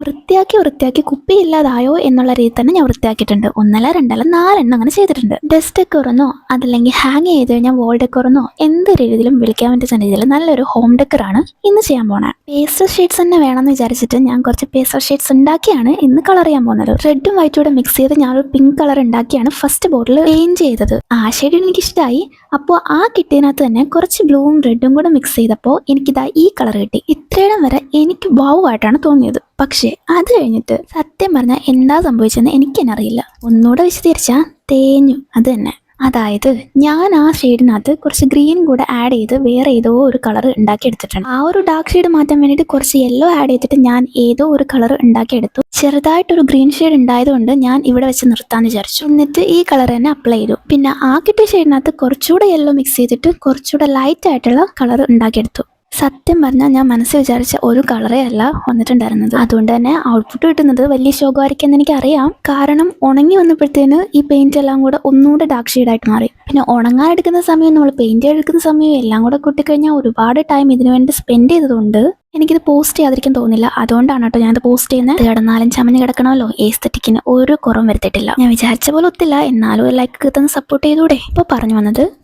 വൃത്തിയാക്കി കുപ്പിയില്ലാതായോ എന്നുള്ള രീതി തന്നെ ഞാൻ വൃത്തിയാക്കിയിട്ടുണ്ട്. ഒന്നല്ല രണ്ടല്ല 4 എണ്ണം അങ്ങനെ ചെയ്തിട്ടുണ്ട്. ഡസ്റ്റ് ഡെക്കറെന്നോ അതല്ലെങ്കിൽ ഹാങ് ചെയ്ത് കഴിഞ്ഞാൽ വോൾ ഡെക്കറെന്നോ എന്ത് രീതിയിലും വിളിക്കാൻ പറ്റുന്ന രീതിയിൽ നല്ലൊരു ഹോം ഡെക്കറാണ് ഇന്ന് ചെയ്യാൻ പോണേ. പേസ്റ്റൽ ഷെയ്ഡ്സ് തന്നെ വേണമെന്ന് വിചാരിച്ചിട്ട് ഞാൻ കുറച്ച് പേസ്റ്റൽ ഷെയ്ഡ്സ് ഉണ്ടാക്കിയാണ് ഇന്ന് കളർ ചെയ്യാൻ പോകുന്നത്. റെഡും വൈറ്റും കൂടെ മിക്സ് ചെയ്ത് ഞാനൊരു പിങ്ക് കളർ ഉണ്ടാക്കിയാണ് ഫസ്റ്റ് ബോട്ടിൽ പെയിന്റ് ചെയ്തത്. ആ ഷെയ്ഡ് എനിക്ക് ഇഷ്ടമായി. അപ്പോൾ ആ കിട്ടിയതിനകത്ത് തന്നെ കുറച്ച് ബ്ലൂവും റെഡും കൂടെ മിക്സ് ചെയ്തപ്പോൾ എനിക്കിതാ ഈ കളർ കിട്ടി. ഇത്രയിടം വരെ എനിക്ക് വാവ് ആയിട്ടാണ് തോന്നിയത്. പക്ഷേ അത് കഴിഞ്ഞിട്ട് സത്യം പറഞ്ഞാൽ എന്താ സംഭവിച്ചെന്ന് എനിക്ക് തന്നെ അറിയില്ല. ഒന്നുകൂടെ വിശദീകരിച്ചാൽ തേഞ്ഞു. അത് തന്നെ. അതായത് ഞാൻ ആ ഷെയ്ഡിനകത്ത് കുറച്ച് ഗ്രീൻ കൂടെ ആഡ് ചെയ്ത് വേറെ ഏതോ ഒരു കളർ ഉണ്ടാക്കി എടുത്തിട്ടുണ്ട്. ആ ഒരു ഡാർക്ക് ഷെയ്ഡ് മാറ്റാൻ വേണ്ടിയിട്ട് കുറച്ച് യെല്ലോ ആഡ് ചെയ്തിട്ട് ഞാൻ ഏതോ ഒരു കളർ ഉണ്ടാക്കിയെടുത്തു. ചെറുതായിട്ടൊരു ഗ്രീൻ ഷെയ്ഡ് ഉണ്ടായതുകൊണ്ട് ഞാൻ ഇവിടെ വെച്ച് നിർത്താന്ന് വിചാരിച്ചു. എന്നിട്ട് ഈ കളർ തന്നെ അപ്ലൈ ചെയ്തു. പിന്നെ ആ കിട്ടിയ ഷെയ്ഡിനകത്ത് കുറച്ചുകൂടെ യെല്ലോ മിക്സ് ചെയ്തിട്ട് കുറച്ചുകൂടെ ലൈറ്റ് ആയിട്ടുള്ള കളർ ഉണ്ടാക്കിയെടുത്തു. സത്യം പറഞ്ഞാൽ ഞാൻ മനസ്സിൽ വിചാരിച്ച ഒരു കളറേ അല്ല വന്നിട്ടുണ്ടായിരുന്നത്. അതുകൊണ്ട് തന്നെ ഔട്ട്പുട്ട് കിട്ടുന്നത് വലിയ ശോകമായിരിക്കുമെന്ന് എനിക്കറിയാം. കാരണം ഉണങ്ങി വന്നപ്പോഴത്തേന് ഈ പെയിന്റ് എല്ലാം കൂടെ ഒന്നുകൂടെ ഡാർക്ക് ഷെയ്ഡായിട്ട് മാറി. പിന്നെ ഉണങ്ങാൻ എടുക്കുന്ന സമയം നമ്മൾ പെയിന്റ് എടുക്കുന്ന സമയം എല്ലാം കൂടെ കൂട്ടിക്കഴിഞ്ഞാൽ ഒരുപാട് ടൈം ഇതിനു വേണ്ടി സ്പെൻഡ് ചെയ്തതുകൊണ്ട് എനിക്കിത് പോസ്റ്റ് ചെയ്യാതിരിക്കാൻ തോന്നില്ല. അതുകൊണ്ടാണ് കേട്ടോ ഞാനത് പോസ്റ്റ് ചെയ്യുന്നത്. കിടന്നാലും ചമഞ്ഞ് കിടക്കണമല്ലോ, ഏസ്തെറ്റിക്കിന് ഒരു കുറവും വരുത്തിയിട്ടില്ല. ഞാൻ വിചാരിച്ച പോലെ ഒത്തില്ല, എന്നാലും ഒരു ലൈക്ക് കിട്ടുന്ന സപ്പോർട്ട് ചെയ്തൂടെ. ഇപ്പോൾ പറഞ്ഞു വന്നത്